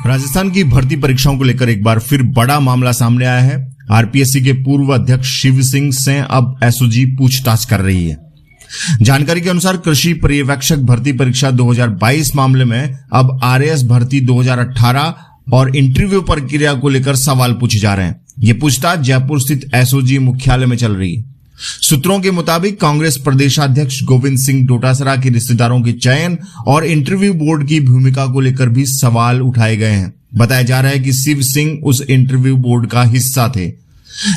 राजस्थान की भर्ती परीक्षाओं को लेकर एक बार फिर बड़ा मामला सामने आया है। आरपीएससी के पूर्व अध्यक्ष शिव सिंह से अब एसओजी पूछताछ कर रही है। जानकारी के अनुसार कृषि पर्यवेक्षक भर्ती परीक्षा 2022 मामले में अब आरएएस भर्ती 2018 और इंटरव्यू प्रक्रिया को लेकर सवाल पूछे जा रहे हैं। ये पूछताछ जयपुर स्थित एसओजी मुख्यालय में चल रही है। सूत्रों के मुताबिक कांग्रेस प्रदेशाध्यक्ष गोविंद सिंह डोटासरा के रिश्तेदारों के चयन और इंटरव्यू बोर्ड की भूमिका को लेकर भी सवाल उठाए गए हैं। बताया जा रहा है कि शिव सिंह उस इंटरव्यू बोर्ड का हिस्सा थे।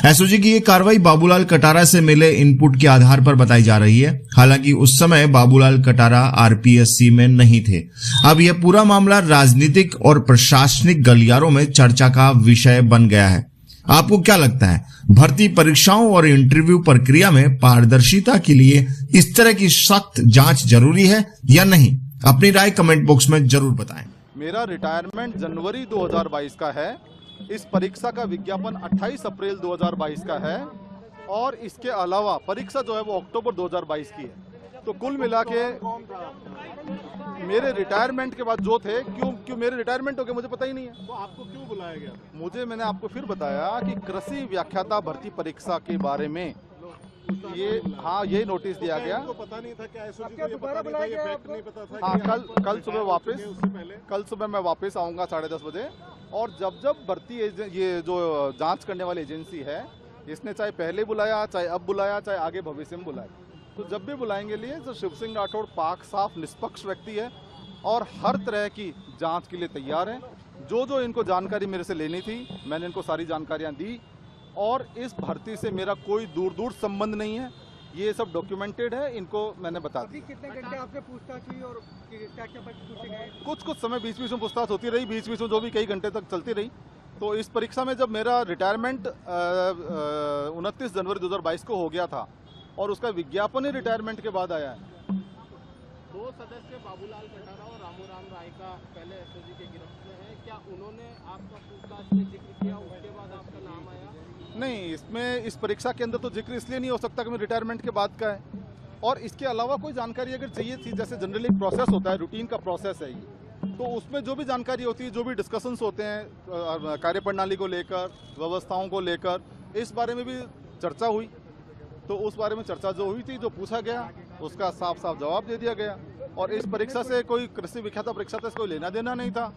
एसओजी की ये कार्रवाई बाबूलाल कटारा से मिले इनपुट के आधार पर बताई जा रही है। हालांकि उस समय बाबूलाल कटारा आरपीएससी में नहीं थे। अब यह पूरा मामला राजनीतिक और प्रशासनिक गलियारों में चर्चा का विषय बन गया है। आपको क्या लगता है, भर्ती परीक्षाओं और इंटरव्यू प्रक्रिया में पारदर्शिता के लिए इस तरह की सख्त जांच जरूरी है या नहीं? अपनी राय कमेंट बॉक्स में जरूर बताएं। मेरा रिटायरमेंट जनवरी 2022 का है। इस परीक्षा का विज्ञापन 28 अप्रैल 2022 का है और इसके अलावा परीक्षा जो है वो अक्टूबर 2022 की है। तो कुल मिला के मेरे रिटायरमेंट के बाद जो थे, क्यों मेरे रिटायरमेंट हो गए मुझे पता ही नहीं है। तो आपको क्यों बुलाया गया? मैंने आपको फिर बताया कि कृषि व्याख्याता भर्ती परीक्षा के बारे में ये नोटिस दिया गया। पता नहीं था क्या एसओजी को ये पता नहीं था, ये फैक्ट नहीं पता था। हाँ, कल सुबह मैं वापस आऊंगा 10:30 बजे। और जब भर्ती ये जो जांच करने वाली एजेंसी है, इसने चाहे पहले बुलाया, चाहे अब बुलाया, चाहे आगे भविष्य में बुलाए, तो जब भी बुलाएंगे लिए तो शिव सिंह राठौड़ पाक साफ निष्पक्ष व्यक्ति है और हर तरह की जांच के लिए तैयार है। जो इनको जानकारी मेरे से लेनी थी, मैंने इनको सारी जानकारियां दी और इस भर्ती से मेरा कोई दूर संबंध नहीं है। ये सब डॉक्यूमेंटेड है, इनको मैंने बता दी। कितने घंटे आपसे पूछताछ हुई और क्या पूछे गए? कुछ समय बीच में पूछताछ होती रही, बीच में जो भी कई घंटे तक चलती रही। तो इस परीक्षा में जब मेरा रिटायरमेंट 29 जनवरी 2022 को हो गया था और उसका विज्ञापन ही रिटायरमेंट के बाद आया है। 2 सदस्य बाबूलाल कटारा और रामूराम राय का पहले एसओजी के गिरफ्त में है। क्या उन्होंने आपका पूछताछ में जिक्र किया, उसके बाद आपका नाम आया? नहीं, इसमें इस परीक्षा के अंदर तो जिक्र इसलिए नहीं हो सकता कि मैं रिटायरमेंट के बाद का है। और इसके अलावा कोई जानकारी अगर चाहिए थी, जैसे जनरली प्रोसेस होता है, रूटीन का प्रोसेस है ये, तो उसमें जो भी जानकारी होती है, जो भी डिस्कशंस होते हैं कार्यप्रणाली को लेकर, व्यवस्थाओं को लेकर, इस बारे में भी चर्चा हुई। तो उस बारे में चर्चा जो हुई थी, जो पूछा गया, उसका साफ जवाब दे दिया गया। और इस परीक्षा से कोई कृषि व्याख्याता परीक्षा से कोई लेना देना नहीं था,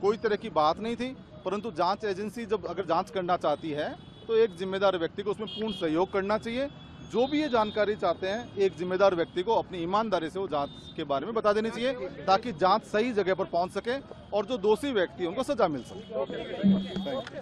कोई तरह की बात नहीं थी। परंतु जांच एजेंसी जब अगर जांच करना चाहती है तो एक जिम्मेदार व्यक्ति को उसमें पूर्ण सहयोग करना चाहिए। जो भी ये जानकारी चाहते हैं, एक जिम्मेदार व्यक्ति को अपनी ईमानदारी से वो जांच के बारे में बता देनी चाहिए, ताकि जांच सही जगह पर पहुंच सके और जो दोषी व्यक्ति उनको सजा मिल सके।